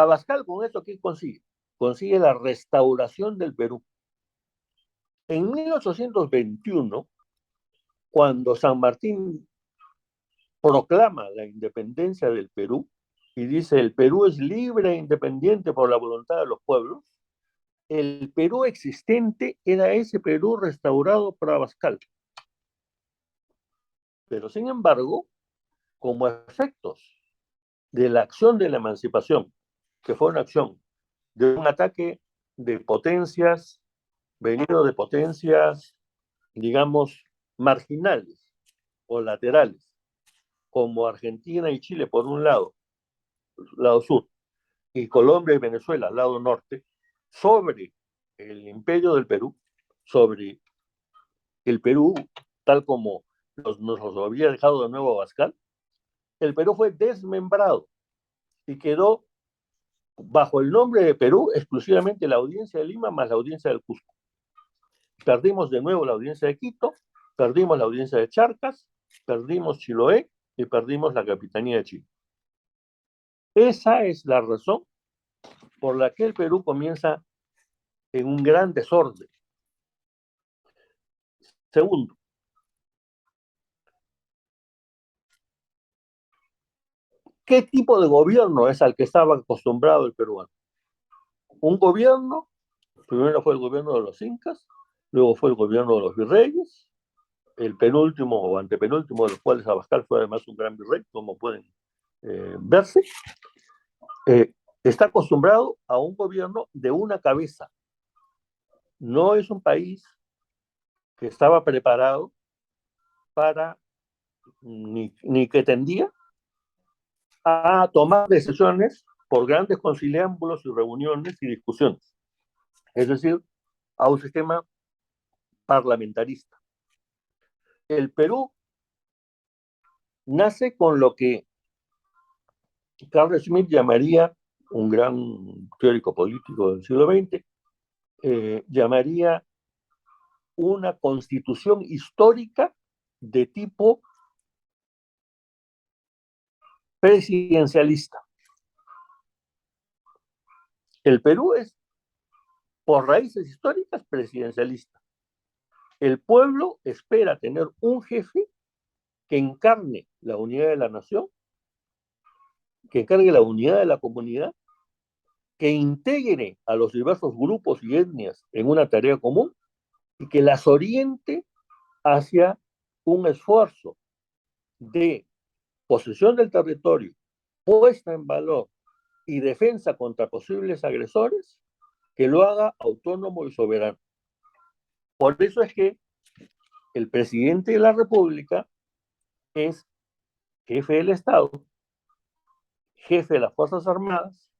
Abascal con esto, ¿qué consigue? Consigue la restauración del Perú. En 1821, cuando San Martín proclama la independencia del Perú y dice el Perú es libre e independiente por la voluntad de los pueblos, el Perú existente era ese Perú restaurado por Abascal. Pero sin embargo, como efectos de la acción de la emancipación, que fue una acción de un ataque de potencias, venido de potencias, digamos, marginales o laterales, como Argentina y Chile por un lado sur, y Colombia y Venezuela, lado norte, sobre el imperio del Perú, sobre el Perú, tal como nos lo había dejado de nuevo Abascal, el Perú fue desmembrado y quedó bajo el nombre de Perú exclusivamente la audiencia de Lima más la audiencia del Cusco. Perdimos de nuevo la audiencia de Quito, perdimos la audiencia de Charcas, perdimos Chiloé y perdimos la capitanía de Chile. Esa es la razón por la que el Perú comienza en un gran desorden. Segundo, ¿qué tipo de gobierno es al que estaba acostumbrado el peruano? Un gobierno, primero fue el gobierno de los incas, luego fue el gobierno de los virreyes, el penúltimo o antepenúltimo de los cuales Abascal fue además un gran virrey, como pueden verse, está acostumbrado a un gobierno de una cabeza. No es un país que estaba preparado para, ni que tendía a tomar decisiones por grandes conciliámbulos y reuniones y discusiones. Es decir, a un sistema parlamentarista. El Perú nace con lo que Carl Schmitt llamaría, un gran teórico político del siglo XX, llamaría una constitución histórica de tipo presidencialista. El Perú es, por raíces históricas, presidencialista. El pueblo espera tener un jefe que encarne la unidad de la nación, que encargue la unidad de la comunidad, que integre a los diversos grupos y etnias en una tarea común y que las oriente hacia un esfuerzo de posesión del territorio, puesta en valor y defensa contra posibles agresores, que lo haga autónomo y soberano. Por eso es que el presidente de la República es jefe del Estado, jefe de las Fuerzas Armadas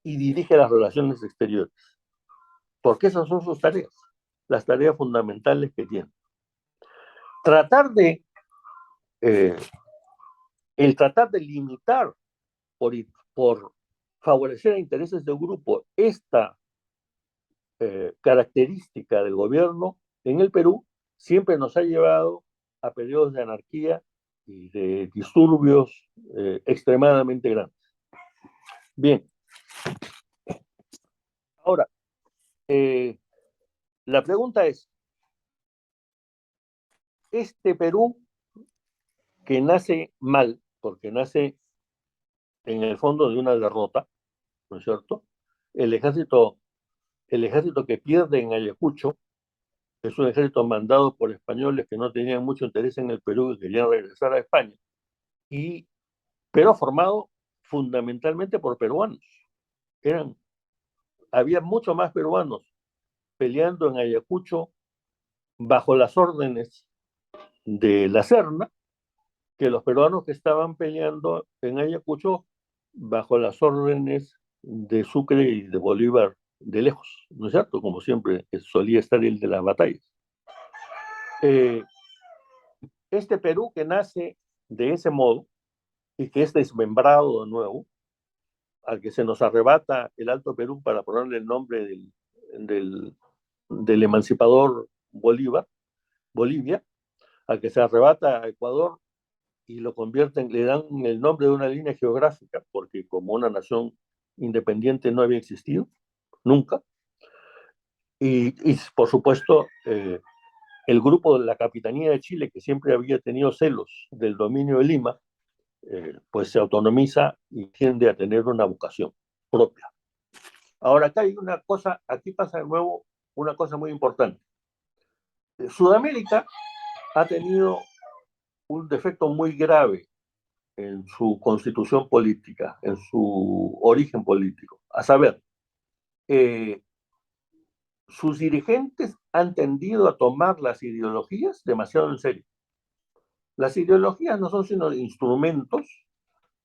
y dirige las relaciones exteriores. Porque esas son sus tareas, las tareas fundamentales que tiene. Tratar de, eh, el tratar de limitar por favorecer a intereses de un grupo esta característica del gobierno en el Perú siempre nos ha llevado a periodos de anarquía y de disturbios extremadamente grandes. Bien, ahora, la pregunta es, este Perú que nace mal, porque nace en el fondo de una derrota, ¿no es cierto? El ejército, el ejército que pierde en Ayacucho es un ejército mandado por españoles que no tenían mucho interés en el Perú y querían regresar a España, pero formado fundamentalmente por peruanos. Eran, había mucho más peruanos peleando en Ayacucho bajo las órdenes de la Serna que los peruanos que estaban peleando en Ayacucho bajo las órdenes de Sucre y de Bolívar de lejos, ¿no es cierto? Como siempre solía estar el de las batallas. Eh, este Perú que nace de ese modo y que es desmembrado de nuevo, al que se nos arrebata el Alto Perú para ponerle el nombre del, del emancipador Bolivia, al que se arrebata a Ecuador y lo convierten, le dan el nombre de una línea geográfica, porque como una nación independiente no había existido, nunca. Y por supuesto, el grupo de la Capitanía de Chile, que siempre había tenido celos del dominio de Lima, pues se autonomiza y tiende a tener una vocación propia. Ahora, acá hay una cosa, aquí pasa de nuevo una cosa muy importante. Sudamérica ha tenido un defecto muy grave en su constitución política, en su origen político. A saber, eh, sus dirigentes han tendido a tomar las ideologías demasiado en serio. Las ideologías no son sino instrumentos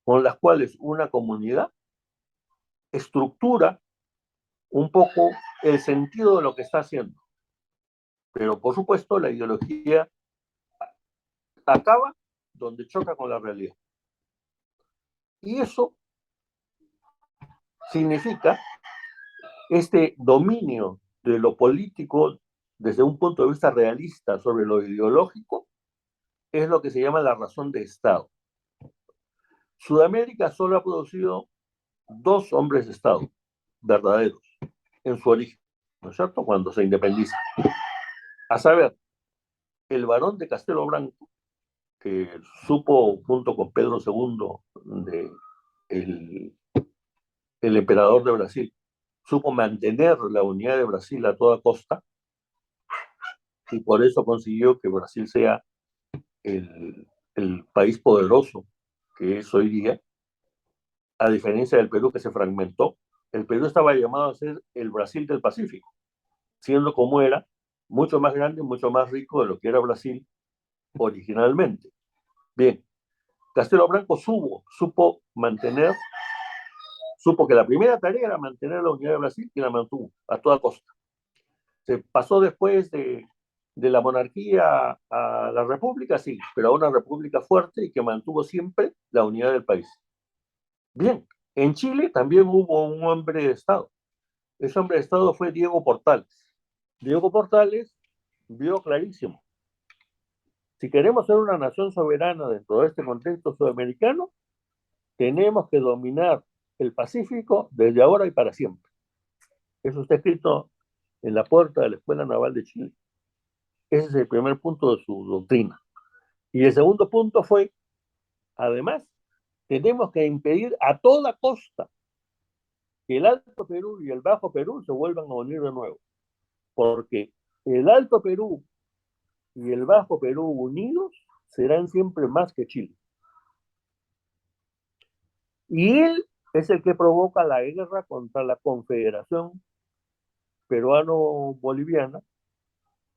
con las cuales una comunidad estructura un poco el sentido de lo que está haciendo. Pero por supuesto la ideología acaba donde choca con la realidad. Y eso significa este dominio de lo político desde un punto de vista realista sobre lo ideológico es lo que se llama la razón de Estado. Sudamérica solo ha producido dos hombres de Estado verdaderos en su origen, ¿no es cierto? Cuando se independiza. A saber, el barón de Castelo Branco, que supo, junto con Pedro II, de el emperador de Brasil, supo mantener la unidad de Brasil a toda costa y por eso consiguió que Brasil sea el país poderoso que es hoy día, a diferencia del Perú que se fragmentó. El Perú estaba llamado a ser el Brasil del Pacífico, siendo como era mucho más grande, mucho más rico de lo que era Brasil originalmente. Bien, Castelo Branco supo mantener, supo que la primera tarea era mantener la unidad de Brasil y la mantuvo a toda costa. Se pasó después de la monarquía a la república, sí, pero a una república fuerte y que mantuvo siempre la unidad del país. Bien, en Chile también hubo un hombre de Estado. Ese hombre de Estado fue Diego Portales. Diego Portales vio clarísimo. Si queremos ser una nación soberana dentro de este contexto sudamericano, tenemos que dominar el Pacífico desde ahora y para siempre. Eso está escrito en la puerta de la Escuela Naval de Chile. Ese es el primer punto de su doctrina. Y el segundo punto fue, además, tenemos que impedir a toda costa que el Alto Perú y el Bajo Perú se vuelvan a unir de nuevo, porque el Alto Perú y el Bajo Perú unidos serán siempre más que Chile. Y él es el que provoca la guerra contra la Confederación Peruano-Boliviana,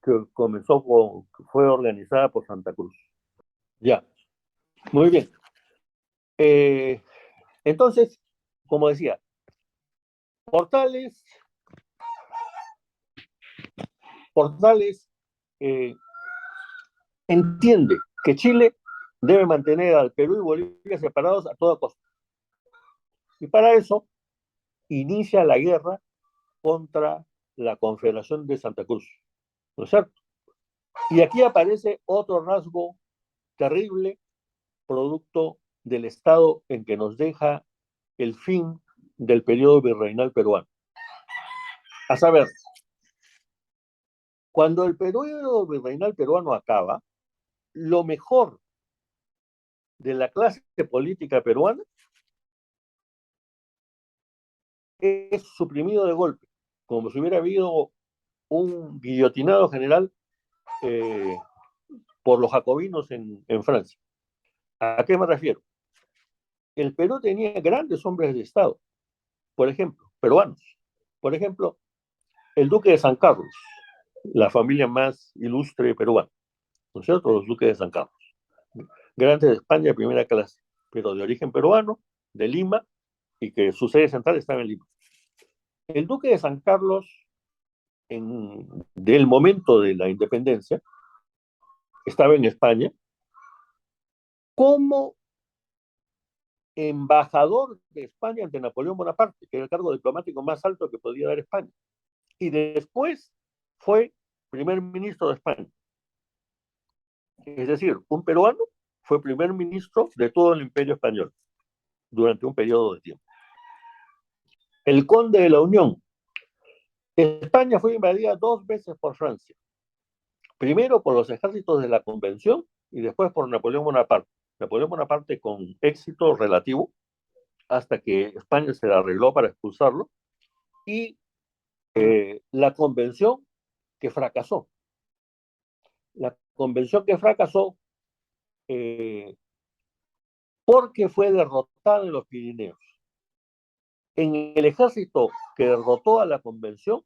que que fue organizada por Santa Cruz. Ya, muy bien. Eh, entonces, como decía, Portales, Portales entiende que Chile debe mantener al Perú y Bolivia separados a toda costa. Y para eso inicia la guerra contra la Confederación de Santa Cruz, ¿no es cierto? Y aquí aparece otro rasgo terrible, producto del estado en que nos deja el fin del periodo virreinal peruano. A saber, cuando el periodo virreinal peruano acaba, lo mejor de la clase política peruana es suprimido de golpe, como si hubiera habido un guillotinado general eh, por los jacobinos en Francia. ¿A qué me refiero? El Perú tenía grandes hombres de Estado, por ejemplo, peruanos. Por ejemplo, el duque de San Carlos, la familia más ilustre peruana, ¿no es cierto? Los duques de San Carlos. Grandes de España de primera clase, pero de origen peruano, de Lima, y que su sede central estaba en Lima. El duque de San Carlos, del momento de la independencia, estaba en España como embajador de España ante Napoleón Bonaparte, que era el cargo diplomático más alto que podía dar España. Y después fue primer ministro de España. Es decir, un peruano fue primer ministro de todo el imperio español durante un periodo de tiempo. El Conde de la Unión. España fue invadida 2 veces por Francia. Primero por los ejércitos de la Convención y después por Napoleón Bonaparte. Napoleón Bonaparte con éxito relativo hasta que España se la arregló para expulsarlo, y la Convención que fracasó. La Convención que fracasó eh, porque fue derrotada en los Pirineos. En el ejército que derrotó a la Convención,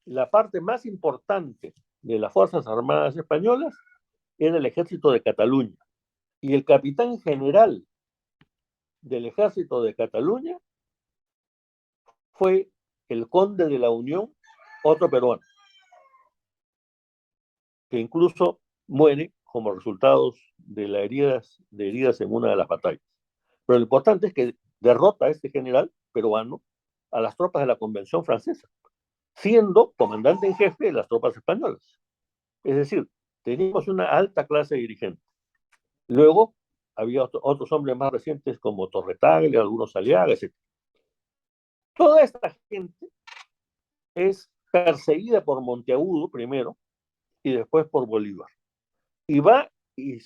la parte más importante de las Fuerzas Armadas Españolas era el ejército de Cataluña. Y el capitán general del ejército de Cataluña fue el conde de la Unión, otro peruano, que incluso muere como resultado de heridas en una de las batallas. Pero lo importante es que derrota a este general peruano a las tropas de la Convención Francesa, siendo comandante en jefe de las tropas españolas. Es decir, teníamos una alta clase dirigente. Luego había otros hombres más recientes como Torretaglia, algunos Aliaga, etc. Toda esta gente es perseguida por Monteagudo primero y después por Bolívar. Y va y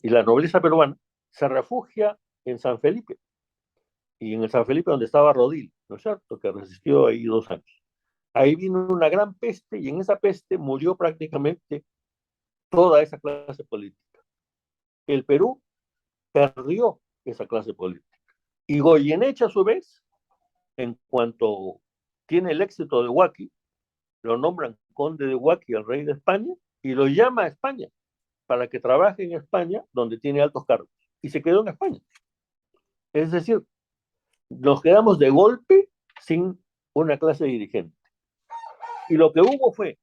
la nobleza peruana se refugia en San Felipe, y en el San Felipe donde estaba Rodil, ¿no es cierto?, que resistió ahí 2 años. Ahí vino una gran peste y en esa peste murió prácticamente toda esa clase política. El Perú perdió esa clase política. Y Goyeneche, a su vez, en cuanto tiene el éxito de Huaki, lo nombran conde de Huaki, el rey de España, y lo llama a España para que trabaje en España, donde tiene altos cargos. Y se quedó en España. Es decir, nos quedamos de golpe sin una clase dirigente. Y lo que hubo fue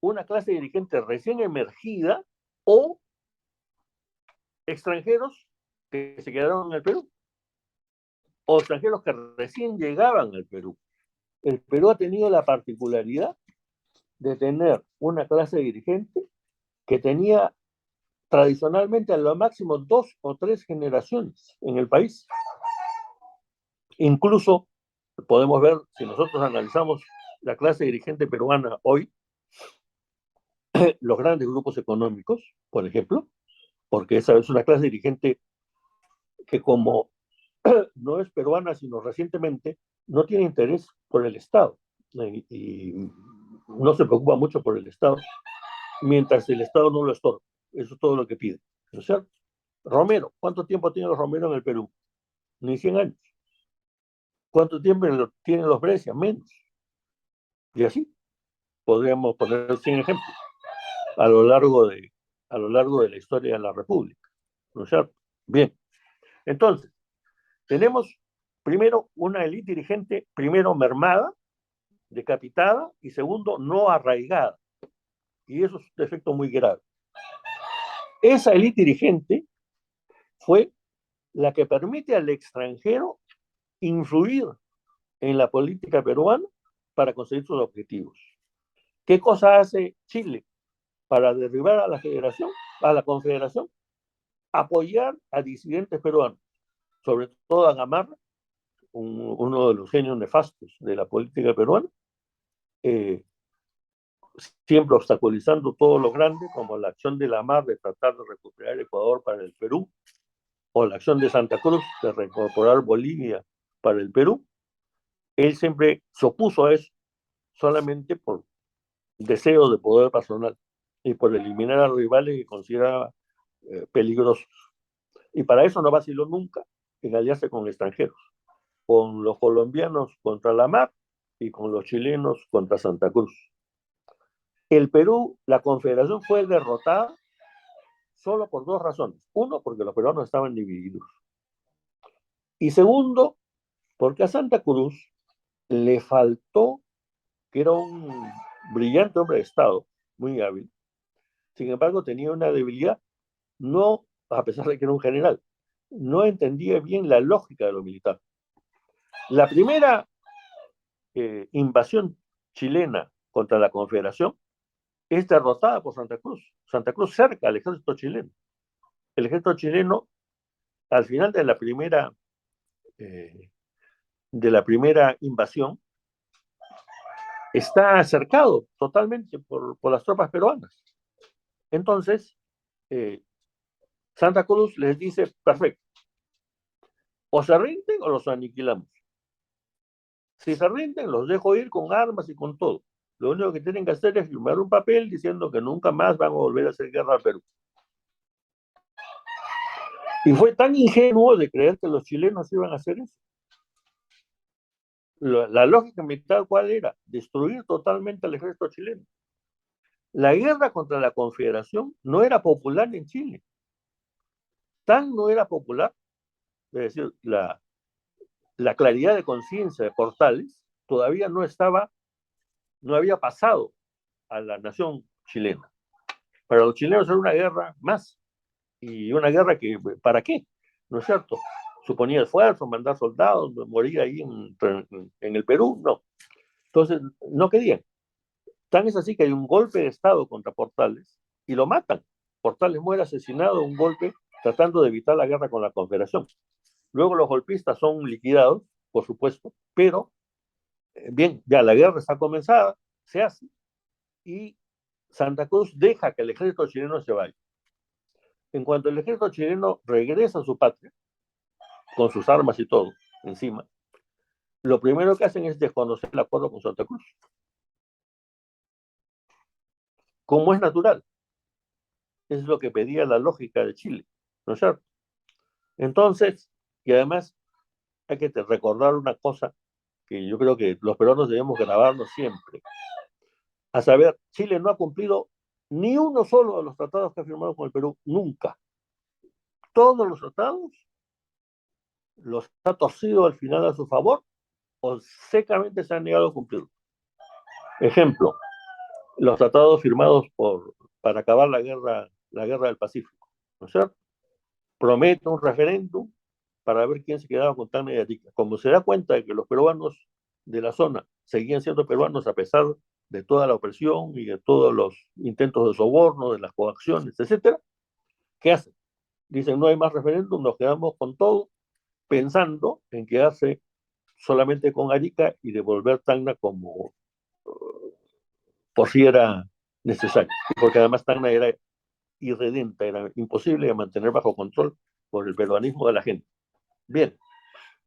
una clase dirigente recién emergida o extranjeros que se quedaron en el Perú, o extranjeros que recién llegaban al Perú. El Perú ha tenido la particularidad de tener una clase dirigente que tenía tradicionalmente a lo máximo 2 o 3 generaciones en el país. Incluso podemos ver, si nosotros analizamos la clase dirigente peruana hoy, los grandes grupos económicos, por ejemplo, porque esa es una clase dirigente que como no es peruana, sino recientemente, no tiene interés por el Estado y no se preocupa mucho por el Estado, mientras el Estado no lo estorba. Eso es todo lo que pide, ¿no es cierto? Romero, ¿cuánto tiempo tiene los Romero en el Perú? Ni 100 años. ¿Cuánto tiempo tienen los Brescia? Menos. Y así podríamos poner 100 ejemplos a lo largo de la historia de la República, ¿no es cierto? Bien, entonces, tenemos primero una élite dirigente, primero mermada, decapitada, y segundo, no arraigada. Y eso es un defecto muy grave. Esa élite dirigente fue la que permite al extranjero influir en la política peruana para conseguir sus objetivos. ¿Qué cosa hace Chile para derribar a la federación, a la confederación? Apoyar a disidentes peruanos, sobre todo a Gamarra, uno de los genios nefastos de la política peruana, siempre obstaculizando todo lo grande, como la acción de Lamar de tratar de recuperar Ecuador para el Perú, o la acción de Santa Cruz de reincorporar Bolivia para el Perú. Él siempre se opuso a eso, solamente por deseo de poder personal y por eliminar a rivales que consideraba peligrosos. Y para eso no vaciló nunca en aliarse con extranjeros, con los colombianos contra la mar y con los chilenos contra Santa Cruz. El Perú, la Confederación fue derrotada solo por 2 razones. Uno, porque los peruanos estaban divididos. Y segundo, porque a Santa Cruz le faltó, que era un brillante hombre de Estado, muy hábil. Sin embargo, tenía una debilidad, no, a pesar de que era un general, no entendía bien la lógica de lo militar. La primera invasión chilena contra la Confederación es derrotada por Santa Cruz. Santa Cruz cerca al ejército chileno. El ejército chileno, al final de la primera de la primera invasión está cercado totalmente por las tropas peruanas. Entonces, Santa Cruz les dice, perfecto, o se rinden o los aniquilamos. Si se rinden, los dejo ir con armas y con todo. Lo único que tienen que hacer es firmar un papel diciendo que nunca más van a volver a hacer guerra al Perú. Y fue tan ingenuo de creer que los chilenos iban a hacer eso. La lógica militar, ¿cuál era? Destruir totalmente al ejército chileno. La guerra contra la Confederación no era popular en Chile. Tan no era popular, es decir, la claridad de conciencia de Portales todavía no había pasado a la nación chilena. Para los chilenos era una guerra más, y una guerra que, ¿para qué? ¿No es cierto? Suponía esfuerzo, mandar soldados, morir ahí en el Perú, no. Entonces, no querían. Tan es así que hay un golpe de Estado contra Portales y lo matan. Portales muere asesinado un golpe tratando de evitar la guerra con la Confederación. Luego los golpistas son liquidados, por supuesto, pero bien, ya la guerra está comenzada, se hace, y Santa Cruz deja que el ejército chileno se vaya. En cuanto el ejército chileno regresa a su patria, con sus armas y todo encima, lo primero que hacen es desconocer el acuerdo con Santa Cruz. Como es natural, es lo que pedía la lógica de Chile, ¿no es cierto? Entonces, y además hay que recordar una cosa que yo creo que los peruanos debemos grabarnos siempre. A saber, Chile no ha cumplido ni uno solo de los tratados que ha firmado con el Perú, nunca. Todos los tratados los ha torcido al final a su favor o secamente se han negado a cumplir. Ejemplo, los tratados firmados para acabar la guerra del Pacífico, ¿no es cierto? Promete un referéndum para ver quién se quedaba con Tacna y Arica. Como se da cuenta de que los peruanos de la zona seguían siendo peruanos a pesar de toda la opresión y de todos los intentos de soborno, de las coacciones, etcétera, ¿qué hacen? Dicen, no hay más referéndum, nos quedamos con todo, pensando en quedarse solamente con Arica y devolver Tacna como por si era necesario, porque además Tacna era irredenta, era imposible de mantener bajo control por el peruanismo de la gente. Bien,